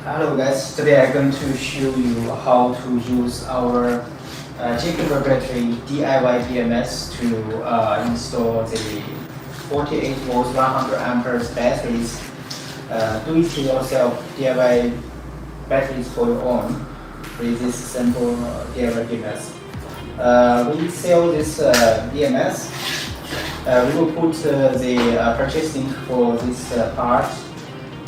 Hello guys, today I'm going to show you how to use our Jakiper battery DIY BMS to install the 48 volts 100 amperes batteries. Do it yourself DIY batteries for your own with this simple DIY BMS. We sell this BMS. We will put the purchase link for this part.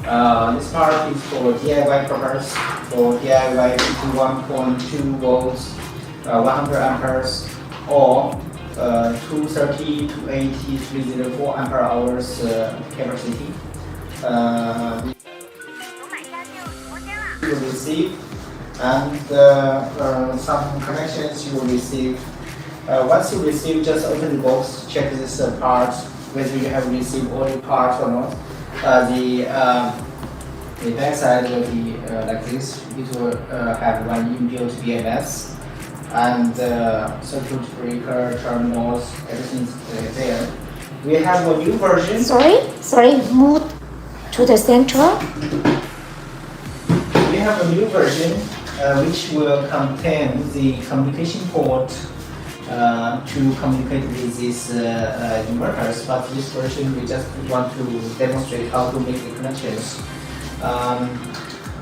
This part is for DIY purpose, for DIY 51.2 volts, 100 amperes, or 230, 280, 304 ampere hours capacity. You will receive, and some connections you will receive. Once you receive, just open the box, check this part, whether you have received all the parts or not. The back side will be like this. It will have one inbuilt BMS and circuit breaker, terminals, everything's there. We have a new version. Sorry, move to the center. We have a new version which will contain the communication port to communicate with these inverters, but this version we just want to demonstrate how to make the connections.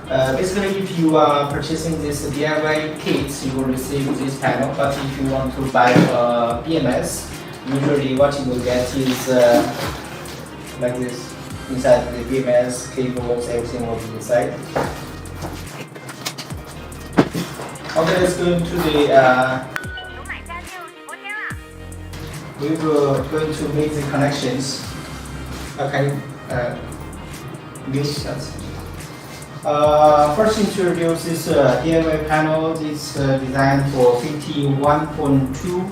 Basically, if you are purchasing this DIY kit, you will receive this panel, but if you want to buy a BMS, usually what you will get is like this. Inside the BMS, cables, everything will be inside. Okay, let's go into the we will going to make the connections. Okay, mute that. First introduce this DIY panel. It's designed for 51.2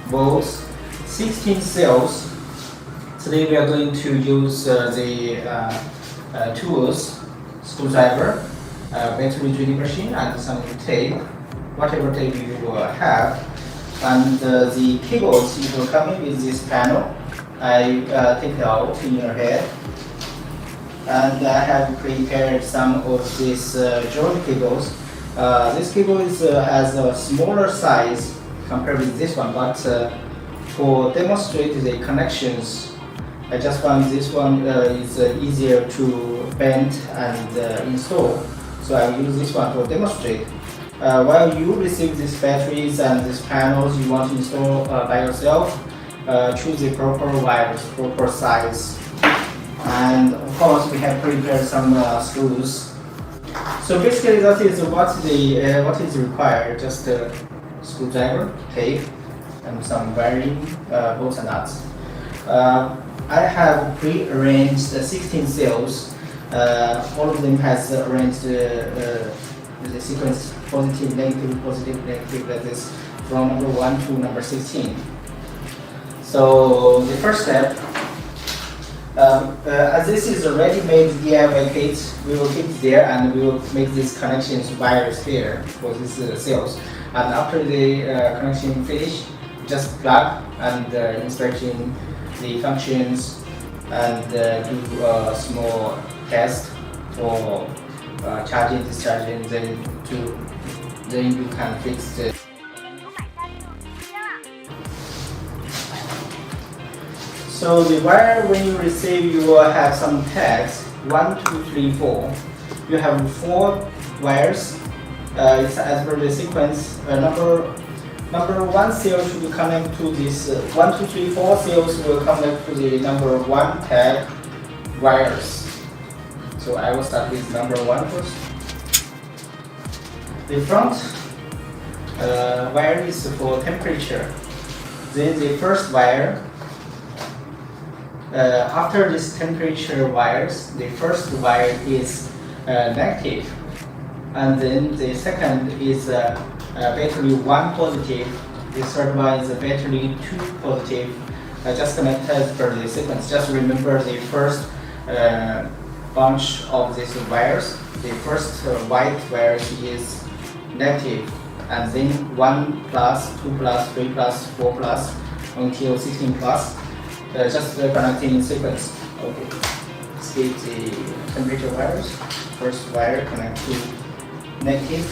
volts, 16 cells. Today we are going to use the tools, screwdriver, battery drilling machine, and some tape, whatever tape you will have. And the cables it will come in with this panel. I take it out in your head, and I have prepared some of these joint cables. This cable has a smaller size compared with this one, but for demonstrate the connections, I just found this one is easier to bend and install. So I will use this one to demonstrate. While you receive these batteries and these panels you want to install by yourself, choose the proper wires, proper size, and of course we have prepared some screws. So basically that is what is required, just a screwdriver, tape, and some wiring, bolts and nuts. I have pre-arranged 16 cells. All of them has arranged the sequence positive, negative, like this, from number 1 to number 16. So the first step, as this is a ready-made DIY kit, we will keep it there and we will make these connections wires here for these cells. And after the connection finish, just plug and inspecting the functions and do a small test for charging, discharging, then you can fix the. So the wire, when you receive, you will have some tags, 1, 2, 3, 4. You have 4 wires. It's as per the sequence. Number 1 cell should connect to this. 1, 2, 3, 4 cells will connect to the number 1 tag wires. So I will start with number 1 first. The front wire is for temperature. Then the first wire, after this temperature wires, the first wire is negative, and then the second is battery 1 positive, the third one is battery 2 positive. Just connect as per the sequence. Just remember the first bunch of these wires. The first white wire is negative, and then 1 plus, 2 plus, 3 plus, 4 plus, until 16 plus. Just connecting in sequence. Okay. Skip the temperature wires. first wire connect to negative.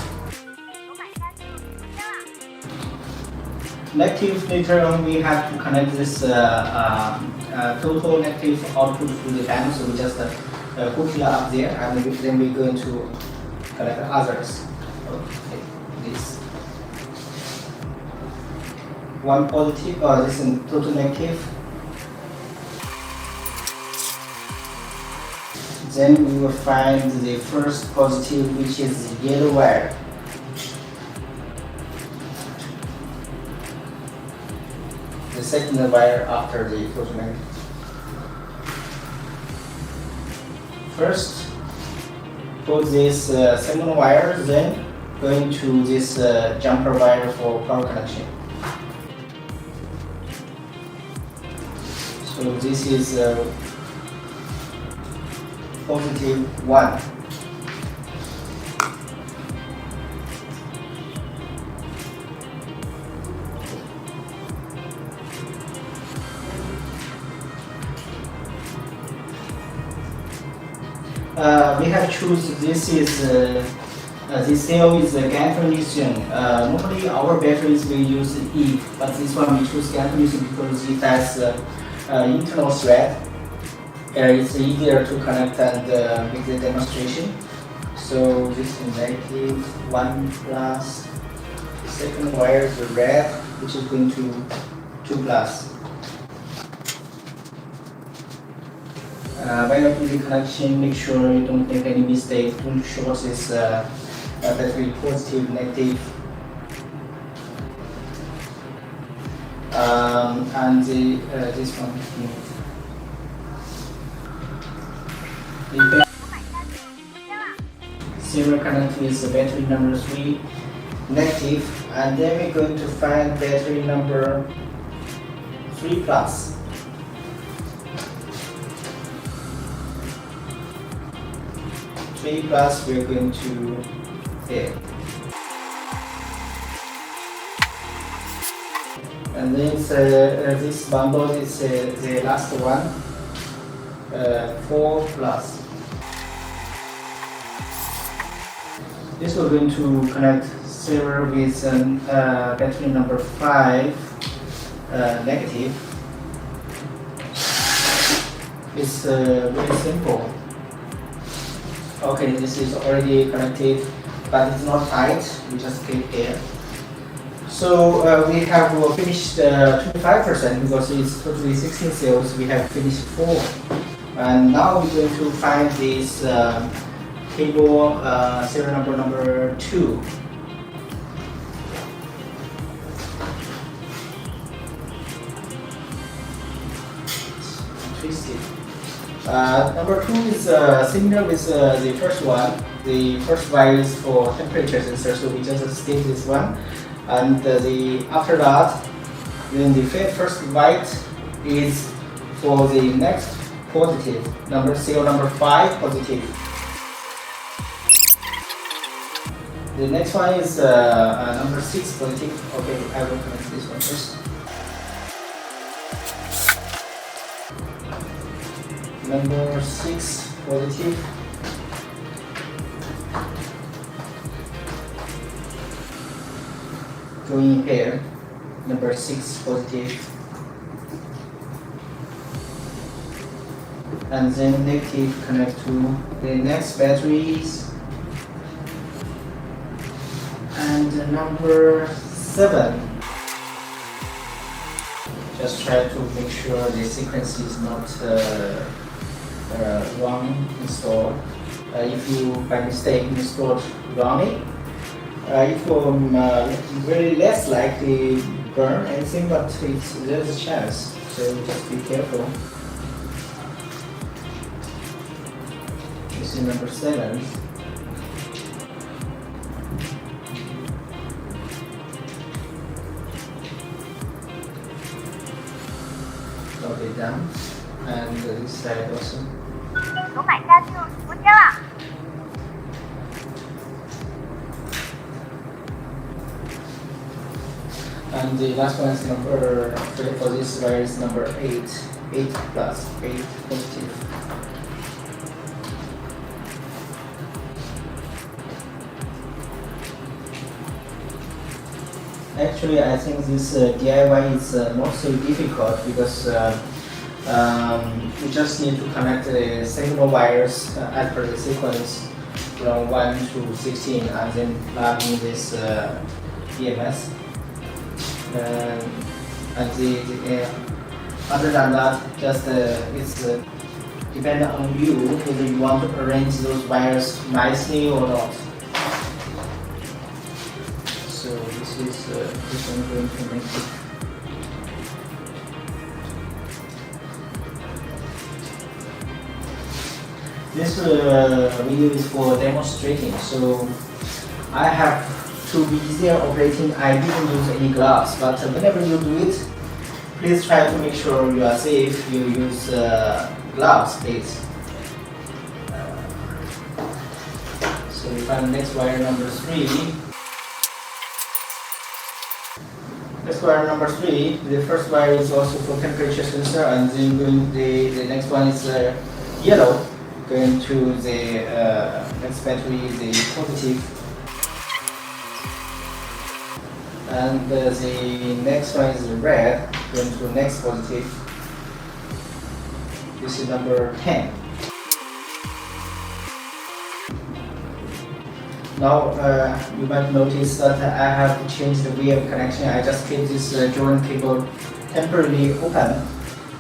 Negative, later on we have to connect this total negative output to the panel, so we just put it up there, and then we're going to connect others. Okay, this one positive, this is total negative. Then we will find the first positive, which is the yellow wire. The second wire after the total negative. First, put this second wire, then going to this jumper wire for power connection. So this is positive 1. We have choose this is this cell is a GaN lithium. Normally our batteries we use E, but this one we choose GaN lithium because it has internal thread. It's easier to connect and make the demonstration. So this is negative 1 plus. The second wire is red, which is going to 2 plus. When you do the connection, make sure you don't make any mistake. Don't short this battery positive, negative. And this one. The serial connect with the battery number 3, negative, and then we're going to find battery number 3 plus. Plus we're going to here, and then this bundle is the last one, 4 plus. This we're going to connect serial with battery number 5, negative. It's very simple. Okay, this is already connected, but it's not tight. We just click here. So we have finished 25% because it's totally 16 cells. We have finished 4, and now we're going to find this cable serial number 2. Twisted. Number 2 is similar with the first one. The first wire is for temperature sensor, so we just state this one. And after that, then the first white is for the next positive, serial number 5 positive. The next one is number 6 positive. Okay, I will connect this one first. Number 6 positive. Going here, number 6 positive. And then negative connect to the next batteries. And number 7. Just try to make sure the sequence is not wrong installed. If you by mistake installed wrongly, it will very less likely burn anything, but there's a chance, so just be careful. This is number 7. Okay, done. And this side also. And the last one is number, for this wire is number 8 plus, 8 positive. Actually, I think this DIY is not so difficult because you just need to connect the signal wires as per the sequence from 1 to 16 and then plug in this EMS. And other than that, just it's dependent on you whether you want to arrange those wires nicely or not. So this is this I'm going to make it. This video is for demonstrating. So I have to be easier operating. I didn't use any gloves, but whenever you do it, please try to make sure you are safe. You use gloves, please. So we find next wire number 3. Next wire number 3. The first wire is also for temperature sensor, and then the next one is yellow, going to the next battery, the positive. And the next one is red, going to next positive. This is number 10. Now you might notice that I have changed the way of connection. I just keep this joint cable temporarily open.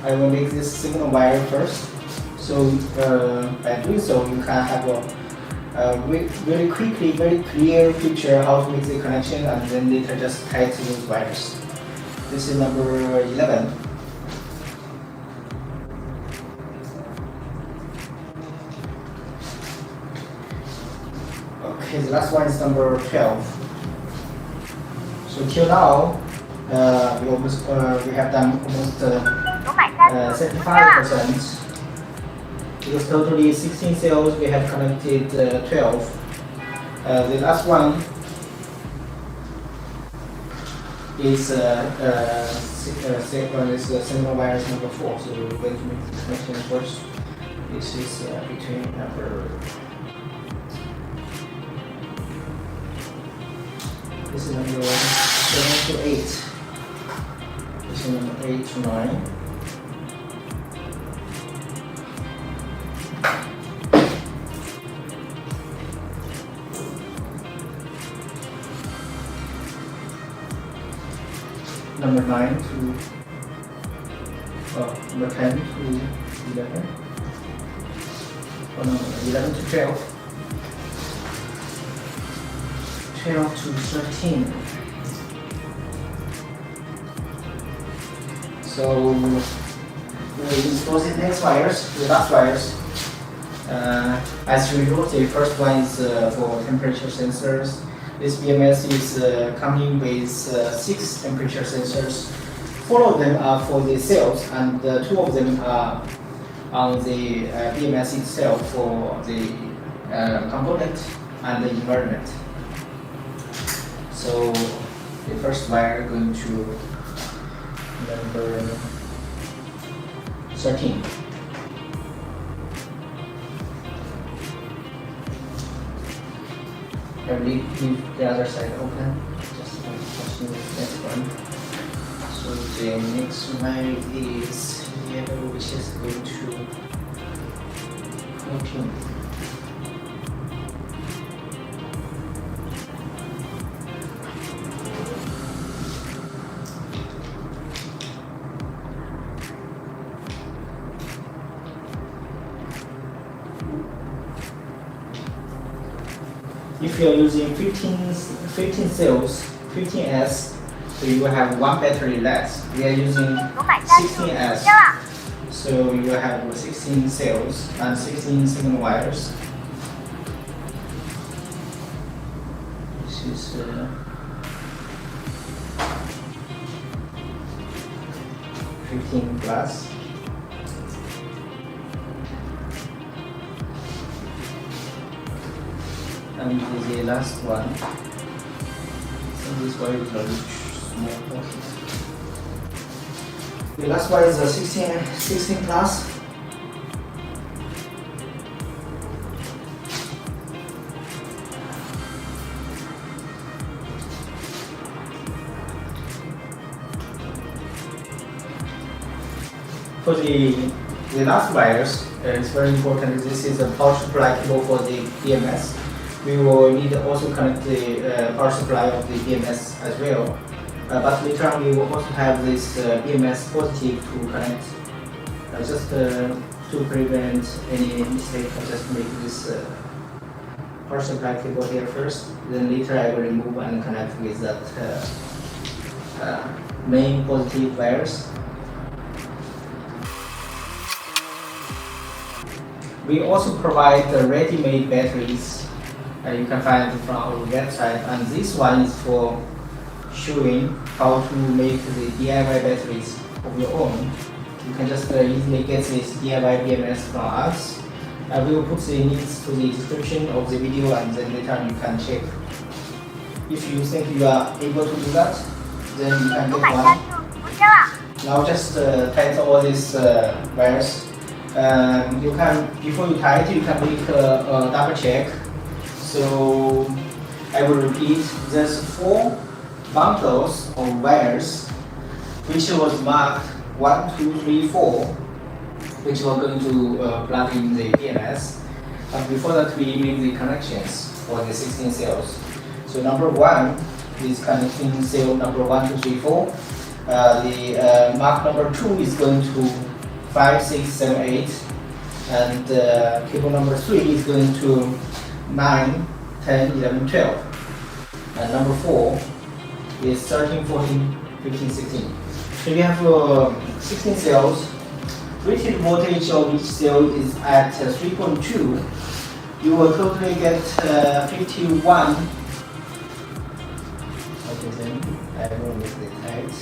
I will make this signal wire first. So by doing so, you can have a very quickly, very clear picture how to make the connection, and then later just tie to those wires. This is number 11. Okay, the last one is number 12. So till now, we have done almost 75%. Because totally 16 cells, we have connected 12. The last one is signal wires number 4. So we're going to make the connection first. This is between number. This is number 7 to 8. This is number 8 to 9. Number 9 to number 10 to 11. Oh, no, 11 to 12. 12 to 13. So we install the next wires, the last wires. As usual, the first one is for temperature sensors. This BMS is coming with 6 temperature sensors. 4 of them are for the cells, and 2 of them are on the BMS itself for the component and the environment. So the first wire going to number 13. I leave the other side open. Just continue with the next one. So the next wire is yellow, which is going to 14. If you are using 15 cells, 15S, so you will have 1 battery less. We are using 16S, so you will have 16 cells and 16 signal wires. This is 15 plus. And the last one, so this one is very small. The last one is a 16 plus. For the last wires, it's very important. This is a power supply cable for the BMS. We will need to also connect the power supply of the BMS as well. But later on we will also have this BMS positive to connect. Just to prevent any mistake, I'll just make this power supply cable here first. Then later I will remove and connect with that main positive wires. We also provide the ready-made batteries. You can find it from our website, and this one is for showing how to make the DIY batteries of your own. You can just easily get this DIY BMS from us. We will put the links to the description of the video, and then later you can check. If you think you are able to do that, then you can get one. Now just tighten all these wires. You can, before you tighten, you can make a double check. So I will repeat. There's 4 bundles of wires, which was marked 1, 2, 3, 4, which we're going to plug in the BMS. But before that, we make the connections for the 16 cells. So number 1 is connecting cell number 1, 2, 3, 4. The mark number 2 is going to 5, 6, 7, 8, and cable number 3 is going to 9, 10, 11, 12. And number 4 is 13, 14, 15, 16. So we have 16 cells. Rated voltage of each cell is at 3.2. You will totally get 51. Okay, then I will make the tight.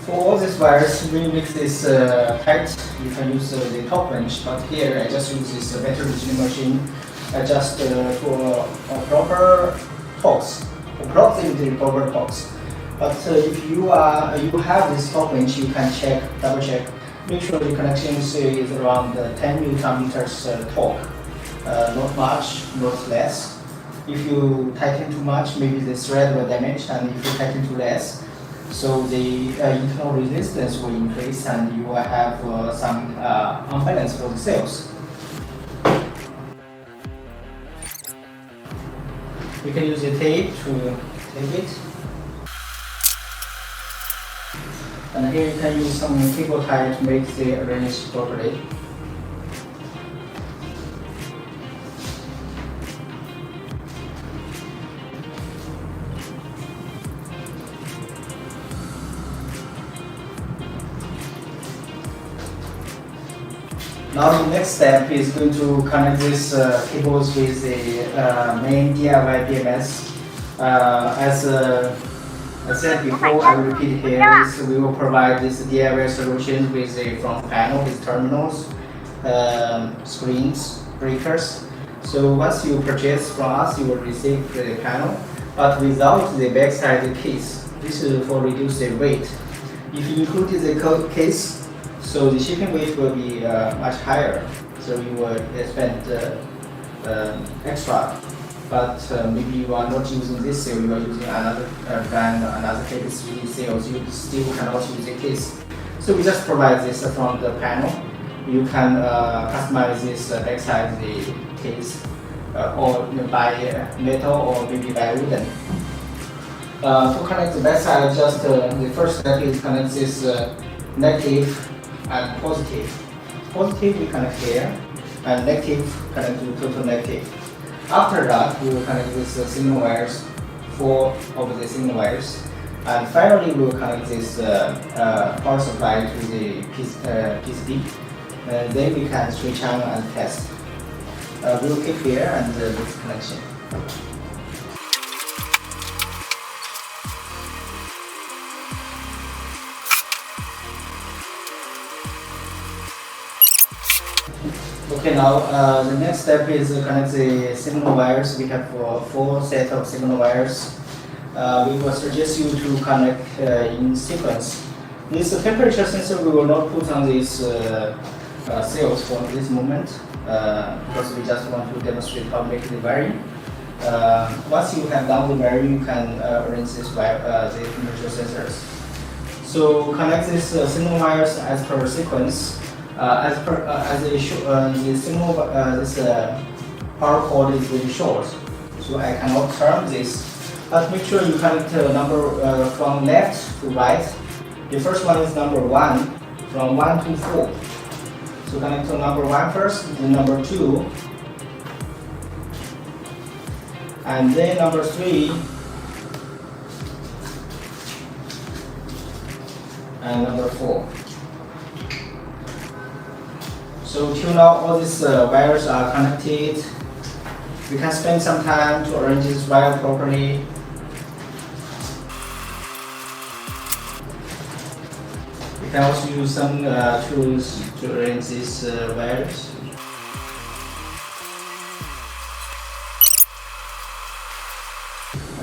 For all these wires, when you make this tight, you can use the top wrench, but here I just use this battery drilling machine just for proper torques, approximately proper torques. But if you have this top wrench, you can check, double check, make sure the connection is around 10 Newton meters torque, not much, not less. If you tighten too much, maybe the thread will damage, and if you tighten too less, so the internal resistance will increase, and you will have some unbalance for the cells. You can use the tape to tape it. And here you can use some cable tie to make the arrange properly. Now the next step is going to connect these cables with the main DIY BMS. As I said before, I will repeat here, we will provide this DIY solution with the front panel, with terminals, screens, breakers. So once you purchase from us, you will receive the panel, but without the backside case. This is for reduce the weight. If you include the case, so the shipping weight will be much higher, so you will spend extra. But maybe you are not using this cell, you are using another brand, another KP3 cells, you still cannot use the case. So we just provide this from the panel. You can customize this backside the case, or by metal or maybe by wooden. To connect the backside, just the first step is connect this negative and positive. Positive we connect here, and negative connect to total negative. After that, we will connect these signal wires, 4 of the signal wires, and finally we will connect this power supply to the PCB. Then we can switch on and test. We will keep here and this connection. Okay, now the next step is connect the signal wires. We have 4 sets of signal wires. We will suggest you to connect in sequence. This temperature sensor we will not put on this cells for this moment because we just want to demonstrate how to make the wiring. Once you have done the wiring, you can arrange this wire, the temperature sensors. So connect these signal wires as per sequence. The signal this power cord is very short, so I cannot turn this. But make sure you connect number from left to right. The first one is number 1, from 1 to 4. So connect to number 1 first, then number 2, and then number 3, and number 4. So till now all these wires are connected. We can spend some time to arrange this wire properly. You can also use some tools to arrange these wires.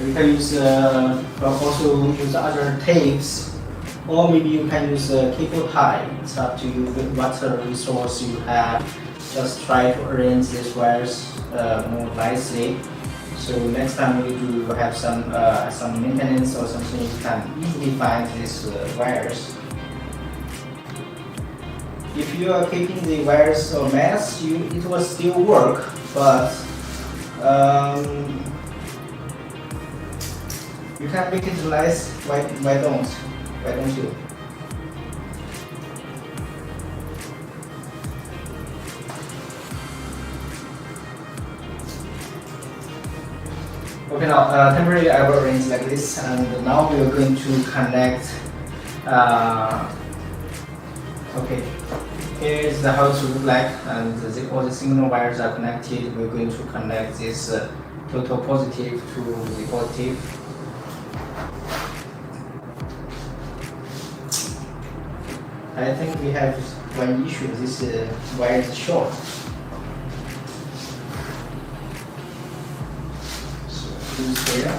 You can use also use other tapes, or maybe you can use cable tie. It's up to you with what resource you have. Just try to arrange these wires more nicely. So next time you do have some maintenance or something, you can easily find these wires. If you are keeping the wires a mess, it will still work, but you can make it nice. Why don't you? Okay, now temporarily I will arrange like this, and now we are going to connect. Okay, here is the how it look like, and all the signal wires are connected. We're going to connect this total positive to the positive. I think we have one issue. This wire is short. So use here.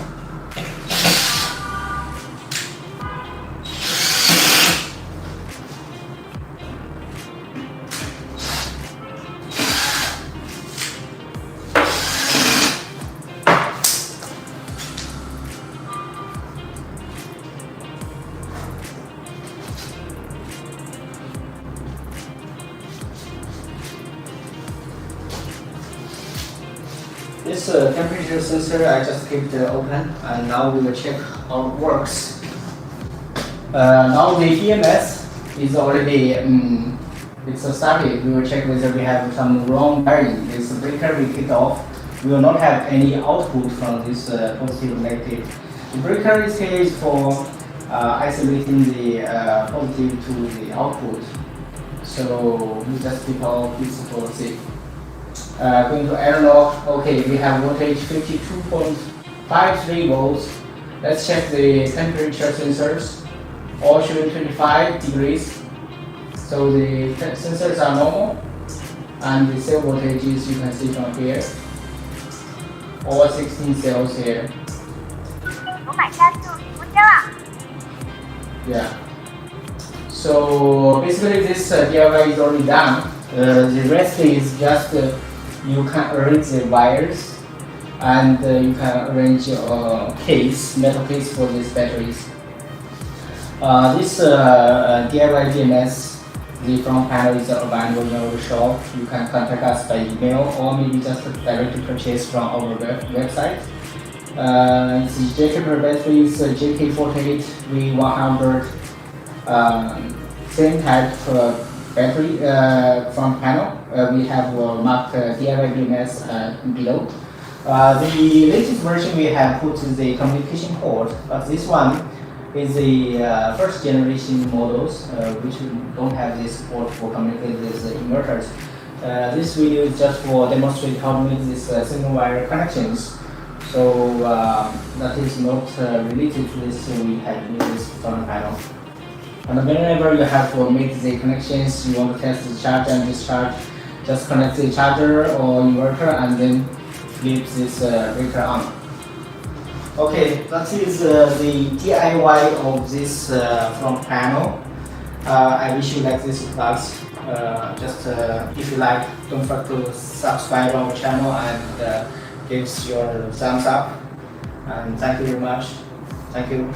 This temperature sensor I just kept open, and now we will check how it works. Now the EMS is already it's started. We will check whether we have some wrong wiring. This breaker we kicked off. We will not have any output from this positive negative. The breaker is here is for isolating the positive to the output. So we just keep off this for safe. Going to analog, okay, we have voltage 52.53 volts. Let's check the temperature sensors, all showing 25 degrees. So the sensors are normal, and the cell voltages you can see from here, all 16 cells here. Yeah. So basically this DIY is already done. The rest is just you can arrange the wires, and you can arrange a metal case for these batteries. This DIY DMS, the front panel is available in our shop. You can contact us by email, or maybe just directly purchase from our website. It's Jakiper batteries, JK48 V100, same type battery front panel. We have marked DIY DMS below. The latest version we have put the communication port, but this one is the first generation models which don't have this port for communicating with the inverters. This video is just for demonstrate how to make these single wire connections. So that is not related to this. We have used this front panel. And whenever you have to make the connections, you want to test the charge and discharge, just connect the charger or inverter and then flip this breaker on. Okay, that is the DIY of this front panel. I wish you like this class. If you like, don't forget to subscribe our channel and give your thumbs up. And thank you very much. Thank you.